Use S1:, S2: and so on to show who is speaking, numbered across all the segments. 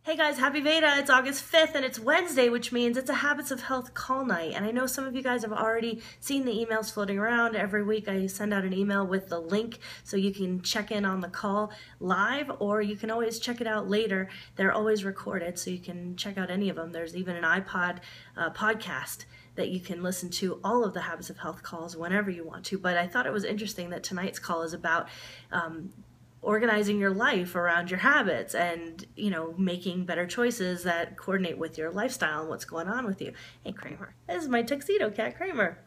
S1: Hey guys, happy Veda! It's August 5th and it's Wednesday, which means it's a Habits of Health call night. And I know some of you guys have already seen the emails floating around. Every week I send out an email with the link so you can check in on the call live, or you can always check it out later. They're always recorded, so you can check out any of them. There's even an iPod podcast that you can listen to all of the Habits of Health calls whenever you want to. But I thought it was interesting that tonight's call is about organizing your life around your habits and, making better choices that coordinate with your lifestyle and what's going on with you. Hey, Kramer. This is my tuxedo cat, Kramer.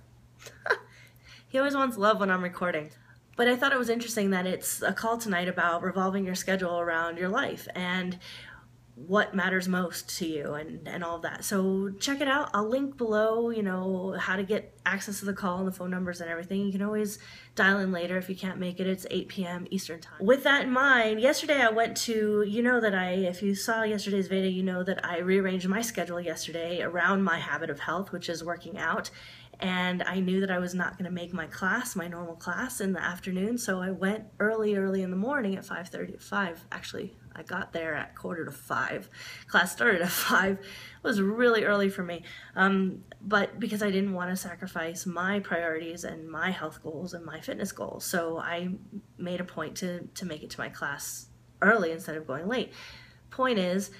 S1: He always wants love when I'm recording. But I thought it was interesting that it's a call tonight about revolving your schedule around your life and what matters most to you and all of that. So check it out. I'll link below, how to get access to the call and the phone numbers and everything. You can always dial in later if you can't make it. It's 8 p.m. Eastern time. With that in mind, yesterday I went to, if you saw yesterday's Veda, you know that I rearranged my schedule yesterday around my habit of health, which is working out. And I knew that I was not going to make my normal class in the afternoon, so I went early in the morning at 5:35. Actually, I got there at 4:45. Class started at 5. It was really early for me, but because I didn't want to sacrifice my priorities and my health goals and my fitness goals, so I made a point to make it to my class early instead of going late. Point is,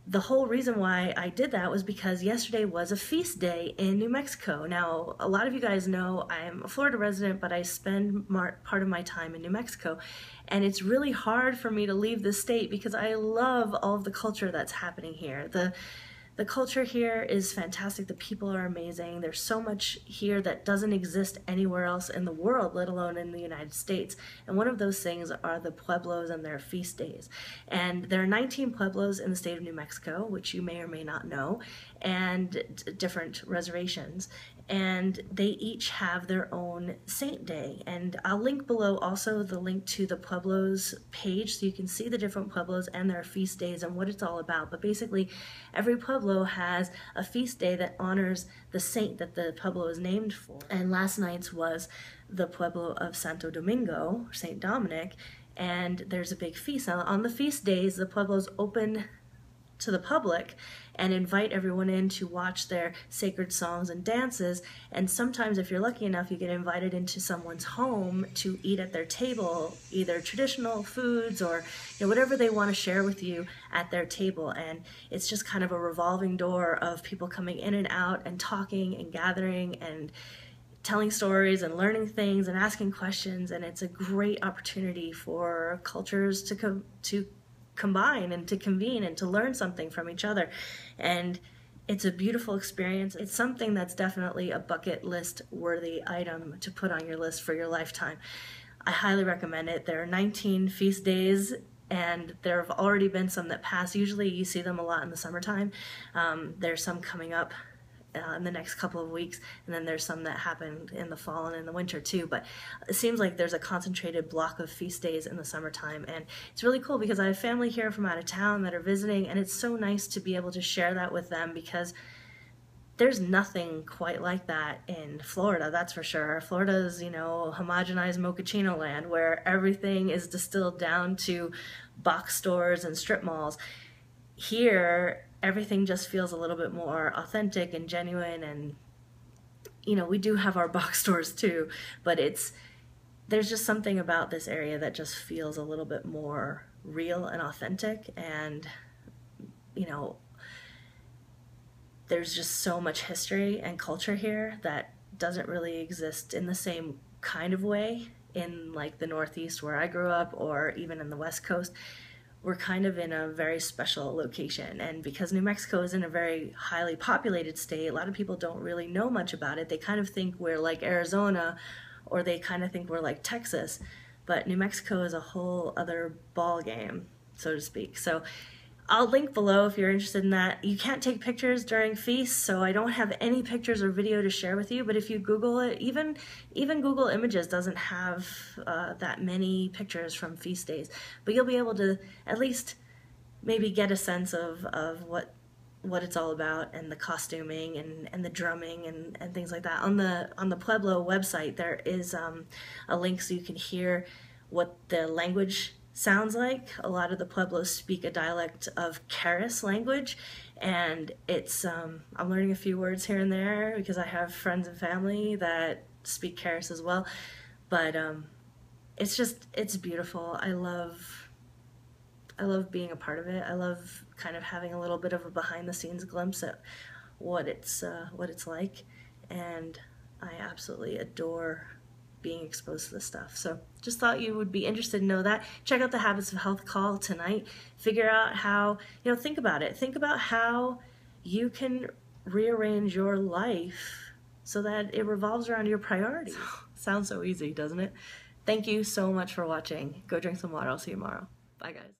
S1: the whole reason why I did that was because yesterday was a feast day in New Mexico. Now, a lot of you guys know I'm a Florida resident, but I spend part of my time in New Mexico. And it's really hard for me to leave the state because I love all of the culture that's happening here. The culture here is fantastic. The people are amazing. There's so much here that doesn't exist anywhere else in the world, let alone in the United States. And one of those things are the pueblos and their feast days. And there are 19 pueblos in the state of New Mexico, which you may or may not know, and different reservations. And they each have their own saint day. And I'll link below also the link to the pueblos page so you can see the different pueblos and their feast days and what it's all about. But basically, every pueblo has a feast day that honors the saint that the pueblo is named for. And last night's was the pueblo of Santo Domingo, Saint Dominic, and there's a big feast. Now, on the feast days, the pueblos open to the public and invite everyone in to watch their sacred songs and dances. And sometimes, if you're lucky enough, you get invited into someone's home to eat at their table, either traditional foods or whatever they want to share with you at their table. And it's just kind of a revolving door of people coming in and out and talking and gathering and telling stories and learning things and asking questions. And it's a great opportunity for cultures to combine and to convene and to learn something from each other. And it's a beautiful experience. It's something that's definitely a bucket list worthy item to put on your list for your lifetime. I highly recommend it. There are 19 feast days, and there have already been some that pass. Usually you see them a lot in the summertime. There's some coming up in the next couple of weeks, and then there's some that happen in the fall and in the winter too. But it seems like there's a concentrated block of feast days in the summertime, and it's really cool because I have family here from out of town that are visiting, and it's so nice to be able to share that with them because there's nothing quite like that in Florida, that's for sure. Florida's, homogenized mochaccino land where everything is distilled down to box stores and strip malls. Here, everything just feels a little bit more authentic and genuine, and we do have our box stores too, but there's just something about this area that just feels a little bit more real and authentic. And there's just so much history and culture here that doesn't really exist in the same kind of way in like the Northeast where I grew up, or even in the West Coast. We're kind of in a very special location, and because New Mexico is in a very highly populated state, a lot of people don't really know much about it. They kind of think we're like Arizona, or they kind of think we're like Texas, but New Mexico is a whole other ball game, so to speak. So I'll link below if you're interested in that. You can't take pictures during feasts, so I don't have any pictures or video to share with you, but if you Google it, even Google Images doesn't have that many pictures from feast days, but you'll be able to at least maybe get a sense of what it's all about, and the costuming and the drumming and things like that. On the Pueblo website, there is a link so you can hear what the language sounds like. A lot of the Pueblos speak a dialect of Keres language, and it's I'm learning a few words here and there because I have friends and family that speak Keres as well. But it's beautiful. I love being a part of it. I love kind of having a little bit of a behind the scenes glimpse at what it's like, and I absolutely adore being exposed to this stuff. So just thought you would be interested to know that. Check out the Habits of Health call tonight. Figure out how, think about it. Think about how you can rearrange your life so that it revolves around your priorities. Sounds so easy, doesn't it? Thank you so much for watching. Go drink some water. I'll see you tomorrow. Bye, guys.